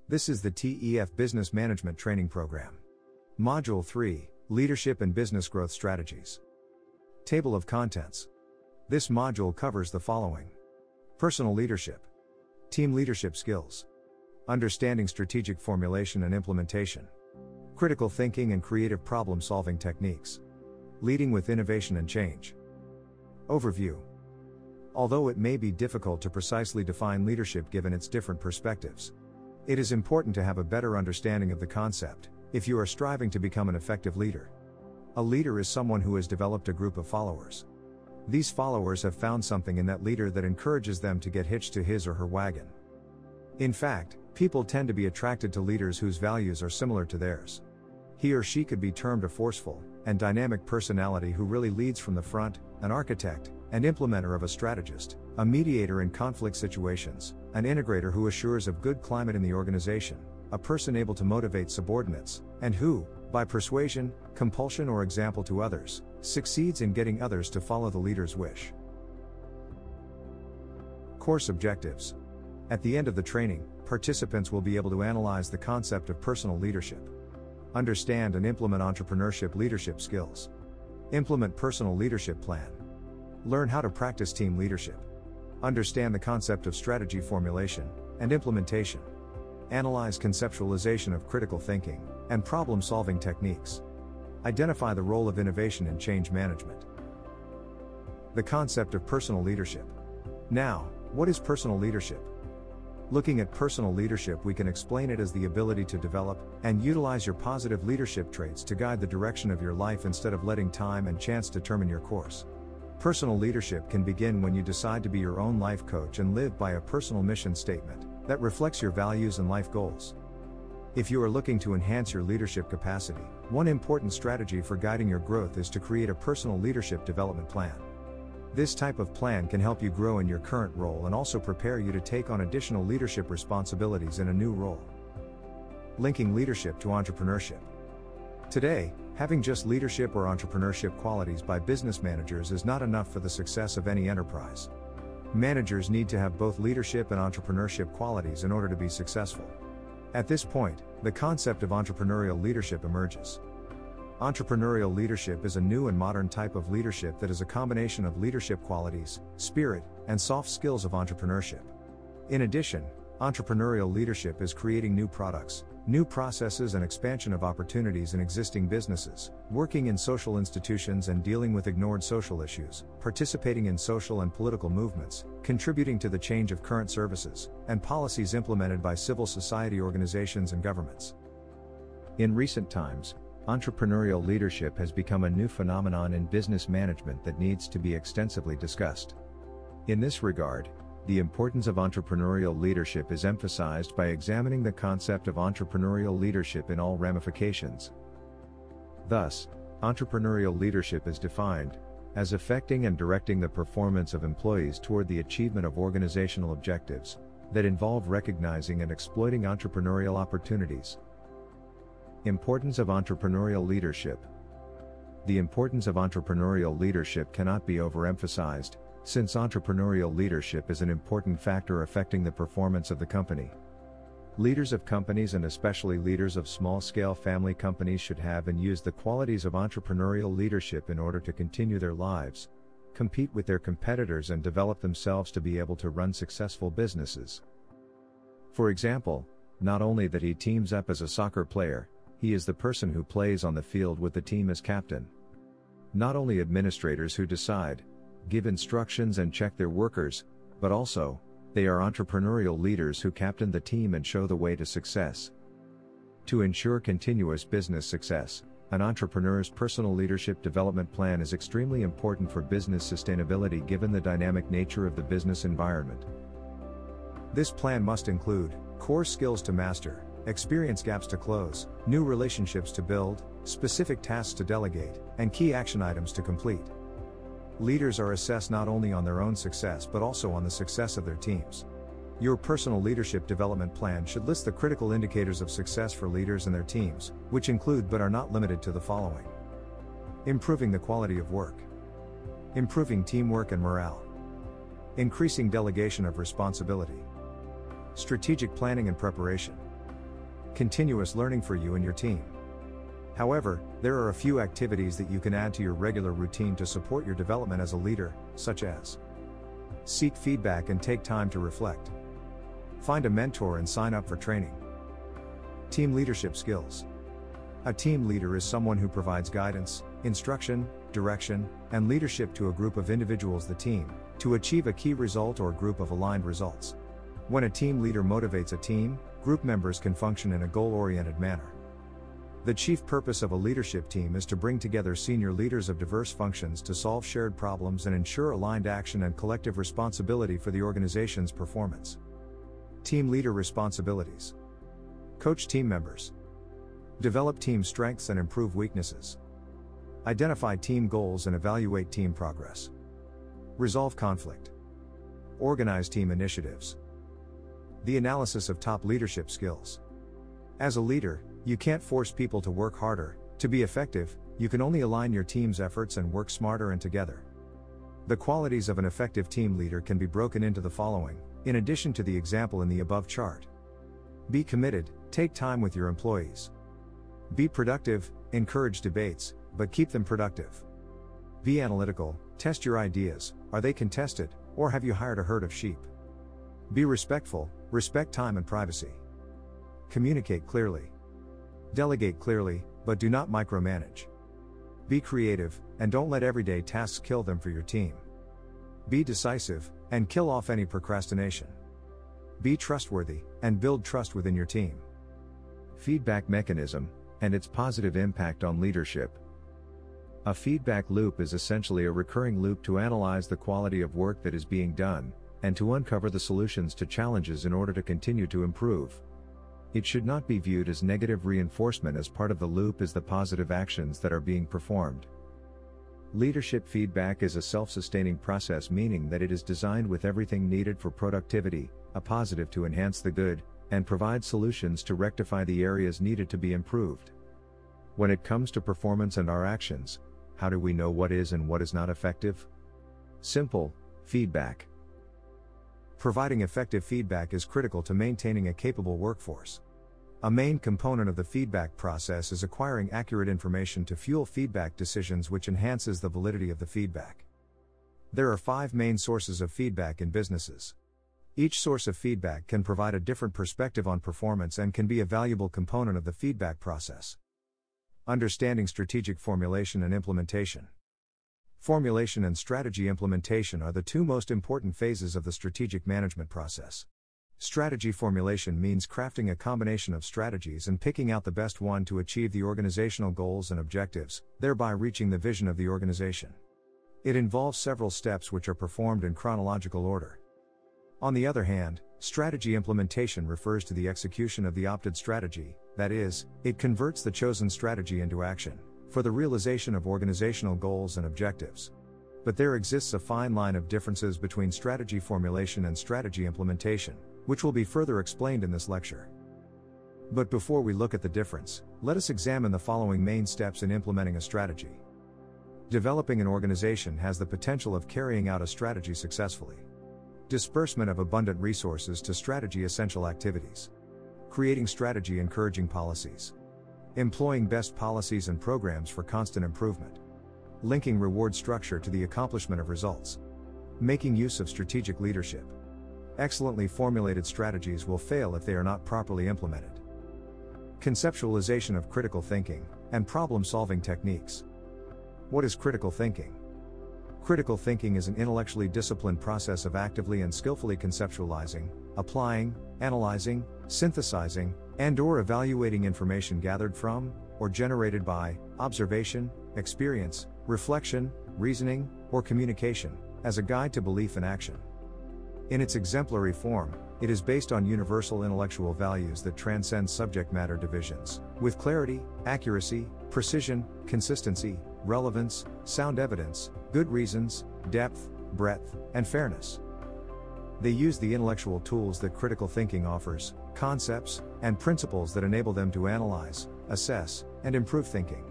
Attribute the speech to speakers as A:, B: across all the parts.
A: This is the TEF Business Management Training Program. Module 3, Leadership and Business Growth Strategies. Table of Contents. This module covers the following: personal leadership, team leadership skills, understanding strategic formulation and implementation, critical thinking and creative problem-solving techniques, leading with innovation and change. Overview. Although it may be difficult to precisely define leadership given its different perspectives, it is important to have a better understanding of the concept if you are striving to become an effective leader. A leader is someone who has developed a group of followers. These followers have found something in that leader that encourages them to get hitched to his or her wagon. In fact, people tend to be attracted to leaders whose values are similar to theirs. He or she could be termed a forceful and dynamic personality who really leads from the front, an architect and implementer of a strategist, a mediator in conflict situations, an integrator who assures of good climate in the organization, a person able to motivate subordinates, and who, by persuasion, compulsion or example to others, succeeds in getting others to follow the leader's wish. Course objectives. At the end of the training, participants will be able to analyze the concept of personal leadership, understand and implement entrepreneurship leadership skills, implement personal leadership plan, learn how to practice team leadership, understand the concept of strategy formulation and implementation, analyze conceptualization of critical thinking and problem-solving techniques, identify the role of innovation in change management. The concept of personal leadership. Now, what is personal leadership? Looking at personal leadership, we can explain it as the ability to develop and utilize your positive leadership traits to guide the direction of your life instead of letting time and chance determine your course. Personal leadership can begin when you decide to be your own life coach and live by a personal mission statement that reflects your values and life goals. If you are looking to enhance your leadership capacity, one important strategy for guiding your growth is to create a personal leadership development plan. This type of plan can help you grow in your current role and also prepare you to take on additional leadership responsibilities in a new role. Linking leadership to entrepreneurship. Today, having just leadership or entrepreneurship qualities by business managers is not enough for the success of any enterprise. Managers need to have both leadership and entrepreneurship qualities in order to be successful. At this point, the concept of entrepreneurial leadership emerges. Entrepreneurial leadership is a new and modern type of leadership that is a combination of leadership qualities, spirit, and soft skills of entrepreneurship. In addition, entrepreneurial leadership is creating new products, new processes and expansion of opportunities in existing businesses, working in social institutions and dealing with ignored social issues, participating in social and political movements, contributing to the change of current services and policies implemented by civil society organizations and governments. In recent times, entrepreneurial leadership has become a new phenomenon in business management that needs to be extensively discussed. In this regard, the importance of entrepreneurial leadership is emphasized by examining the concept of entrepreneurial leadership in all ramifications. Thus, entrepreneurial leadership is defined as affecting and directing the performance of employees toward the achievement of organizational objectives that involve recognizing and exploiting entrepreneurial opportunities. Importance of entrepreneurial leadership. The importance of entrepreneurial leadership cannot be overemphasized, since entrepreneurial leadership is an important factor affecting the performance of the company. Leaders of companies and especially leaders of small-scale family companies should have and use the qualities of entrepreneurial leadership in order to continue their lives, compete with their competitors and develop themselves to be able to run successful businesses. For example, not only that he teams up as a soccer player, he is the person who plays on the field with the team as captain. Not only administrators who decide, give instructions and check their workers, but also, they are entrepreneurial leaders who captain the team and show the way to success. To ensure continuous business success, an entrepreneur's personal leadership development plan is extremely important for business sustainability given the dynamic nature of the business environment. This plan must include core skills to master, experience gaps to close, new relationships to build, specific tasks to delegate, and key action items to complete. Leaders are assessed not only on their own success but also on the success of their teams. Your personal leadership development plan should list the critical indicators of success for leaders and their teams, which include but are not limited to the following: improving the quality of work, improving teamwork and morale, increasing delegation of responsibility, strategic planning and preparation, continuous learning for you and your team. However, there are a few activities that you can add to your regular routine to support your development as a leader, such as seek feedback and take time to reflect. Find a mentor and sign up for training. Team leadership skills. A team leader is someone who provides guidance, instruction, direction, and leadership to a group of individuals, the team, to achieve a key result or group of aligned results. When a team leader motivates a team, group members can function in a goal-oriented manner. The chief purpose of a leadership team is to bring together senior leaders of diverse functions to solve shared problems and ensure aligned action and collective responsibility for the organization's performance. Team leader responsibilities. Coach team members. Develop team strengths and improve weaknesses. Identify team goals and evaluate team progress. Resolve conflict. Organize team initiatives. The analysis of top leadership skills. As a leader, you can't force people to work harder. To be effective, you can only align your team's efforts and work smarter and together. The qualities of an effective team leader can be broken into the following, in addition to the example in the above chart. Be committed, take time with your employees. Be productive, encourage debates, but keep them productive. Be analytical, test your ideas, are they contested, or have you hired a herd of sheep? Be respectful, respect time and privacy. Communicate clearly. Delegate clearly, but do not micromanage. Be creative, and don't let everyday tasks kill them for your team. Be decisive, and kill off any procrastination. Be trustworthy, and build trust within your team. Feedback mechanism, and its positive impact on leadership. A feedback loop is essentially a recurring loop to analyze the quality of work that is being done, and to uncover the solutions to challenges in order to continue to improve. It should not be viewed as negative reinforcement, as part of the loop is the positive actions that are being performed. Leadership feedback is a self-sustaining process, meaning that it is designed with everything needed for productivity, a positive to enhance the good, and provide solutions to rectify the areas needed to be improved. When it comes to performance and our actions, how do we know what is and what is not effective? Simple: feedback. Providing effective feedback is critical to maintaining a capable workforce. A main component of the feedback process is acquiring accurate information to fuel feedback decisions, which enhances the validity of the feedback. There are 5 main sources of feedback in businesses. Each source of feedback can provide a different perspective on performance and can be a valuable component of the feedback process. Understanding strategic formulation and implementation. Formulation and strategy implementation are the 2 most important phases of the strategic management process. Strategy formulation means crafting a combination of strategies and picking out the best one to achieve the organizational goals and objectives, thereby reaching the vision of the organization. It involves several steps which are performed in chronological order. On the other hand, strategy implementation refers to the execution of the opted strategy, that is, it converts the chosen strategy into action, for the realization of organizational goals and objectives. But there exists a fine line of differences between strategy formulation and strategy implementation, which will be further explained in this lecture. But before we look at the difference, let us examine the following main steps in implementing a strategy. Developing an organization has the potential of carrying out a strategy successfully. Disbursement of abundant resources to strategy essential activities. Creating strategy encouraging policies. Employing best policies and programs for constant improvement. Linking reward structure to the accomplishment of results. Making use of strategic leadership. Excellently formulated strategies will fail if they are not properly implemented. Conceptualization of critical thinking, and problem-solving techniques. What is critical thinking? Critical thinking is an intellectually disciplined process of actively and skillfully conceptualizing, applying, analyzing, synthesizing, and/or evaluating information gathered from, or generated by, observation, experience, reflection, reasoning, or communication, as a guide to belief and action. In its exemplary form, it is based on universal intellectual values that transcend subject matter divisions, with clarity, accuracy, precision, consistency, relevance, sound evidence, good reasons, depth, breadth, and fairness. They use the intellectual tools that critical thinking offers, concepts, and principles that enable them to analyze, assess, and improve thinking.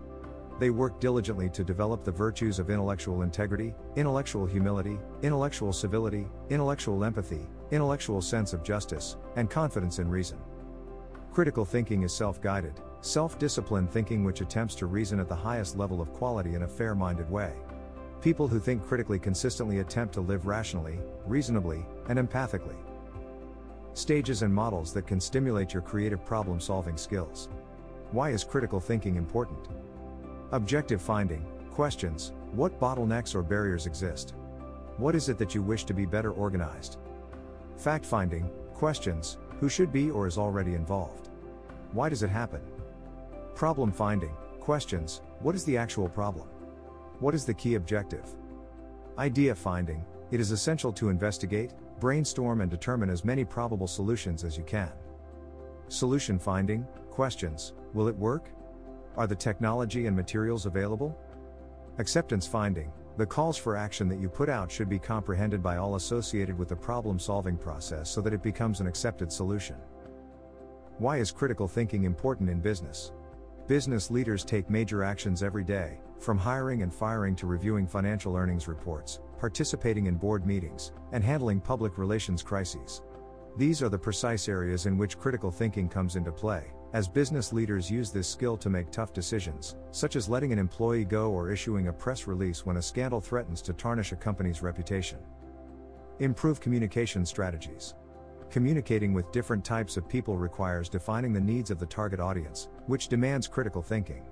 A: They work diligently to develop the virtues of intellectual integrity, intellectual humility, intellectual civility, intellectual empathy, intellectual sense of justice, and confidence in reason. Critical thinking is self-guided, self-disciplined thinking which attempts to reason at the highest level of quality in a fair-minded way. People who think critically consistently attempt to live rationally, reasonably, and empathically. Stages and models that can stimulate your creative problem-solving skills. Why is critical thinking important? Objective finding, questions, what bottlenecks or barriers exist? What is it that you wish to be better organized? Fact finding, questions, who should be or is already involved? Why does it happen? Problem finding, questions, what is the actual problem? What is the key objective? Idea finding, it is essential to investigate, brainstorm and determine as many probable solutions as you can. Solution finding, questions, will it work? Are the technology and materials available? Acceptance finding, the calls for action that you put out should be comprehended by all associated with the problem-solving process so that it becomes an accepted solution. Why is critical thinking important in business? Business leaders take major actions every day, from hiring and firing to reviewing financial earnings reports, participating in board meetings, and handling public relations crises. These are the precise areas in which critical thinking comes into play, as business leaders use this skill to make tough decisions, such as letting an employee go or issuing a press release when a scandal threatens to tarnish a company's reputation. Improve communication strategies. Communicating with different types of people requires defining the needs of the target audience, which demands critical thinking.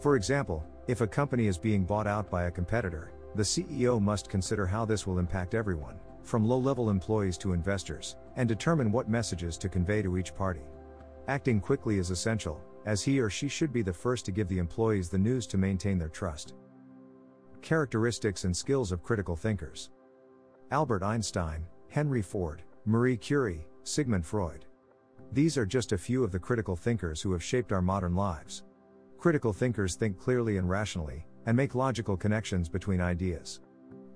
A: For example, if a company is being bought out by a competitor, the CEO must consider how this will impact everyone, from low-level employees to investors, and determine what messages to convey to each party. Acting quickly is essential, as he or she should be the first to give the employees the news to maintain their trust. Characteristics and skills of critical thinkers. Albert Einstein, Henry Ford, Marie Curie, Sigmund Freud. These are just a few of the critical thinkers who have shaped our modern lives. Critical thinkers think clearly and rationally, and make logical connections between ideas.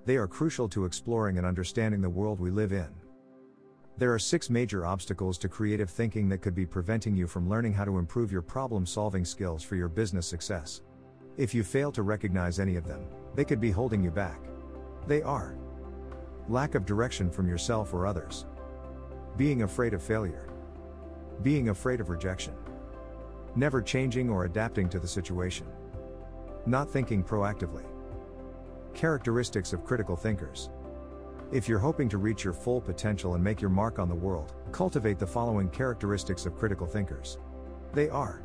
A: They are crucial to exploring and understanding the world we live in. There are 6 major obstacles to creative thinking that could be preventing you from learning how to improve your problem-solving skills for your business success. If you fail to recognize any of them, they could be holding you back. They are: lack of direction from yourself or others, being afraid of failure, being afraid of rejection, never changing or adapting to the situation, not thinking proactively. Characteristics of critical thinkers. If you're hoping to reach your full potential and make your mark on the world, cultivate the following characteristics of critical thinkers. They are: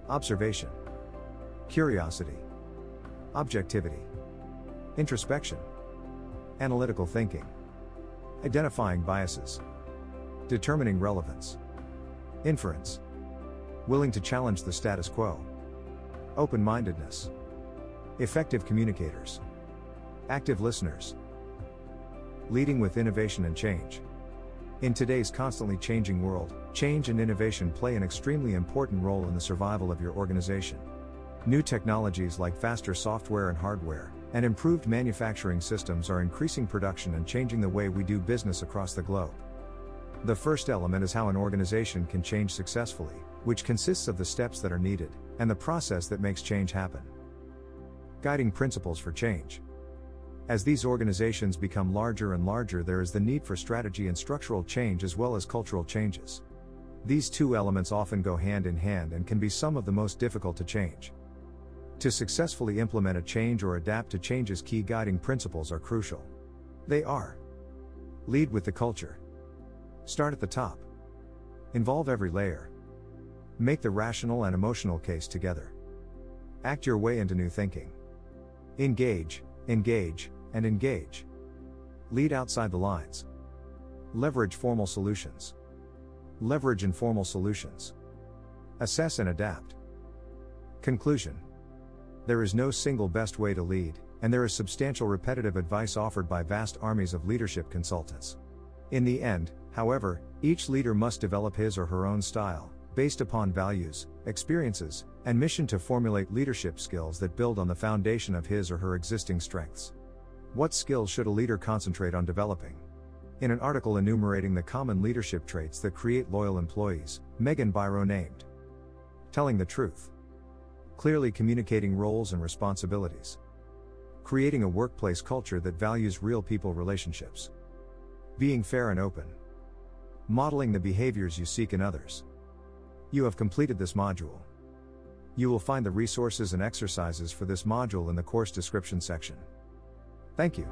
A: observation, curiosity, objectivity, introspection, analytical thinking, identifying biases, determining relevance, inference, willing to challenge the status quo, open-mindedness, effective communicators, active listeners, leading with innovation and change. In today's constantly changing world, change and innovation play an extremely important role in the survival of your organization. New technologies like faster software and hardware, and improved manufacturing systems are increasing production and changing the way we do business across the globe. The first element is how an organization can change successfully, which consists of the steps that are needed, and the process that makes change happen. Guiding principles for change. As these organizations become larger and larger, there is the need for strategy and structural change as well as cultural changes. These 2 elements often go hand in hand and can be some of the most difficult to change. To successfully implement a change or adapt to changes, key guiding principles are crucial. They are: lead with the culture, start at the top, involve every layer, make the rational and emotional case together, act your way into new thinking, engage, and engage, lead outside the lines, leverage formal solutions, leverage informal solutions, assess and adapt. Conclusion. There is no single best way to lead, and there is substantial repetitive advice offered by vast armies of leadership consultants. In the end, however, each leader must develop his or her own style, based upon values, experiences, and mission to formulate leadership skills that build on the foundation of his or her existing strengths. What skills should a leader concentrate on developing? In an article enumerating the common leadership traits that create loyal employees, Megan Byro named: telling the truth, clearly communicating roles and responsibilities, creating a workplace culture that values real people relationships, being fair and open, modeling the behaviors you seek in others, You have completed this module. You will find the resources and exercises for this module in the course description section. Thank you.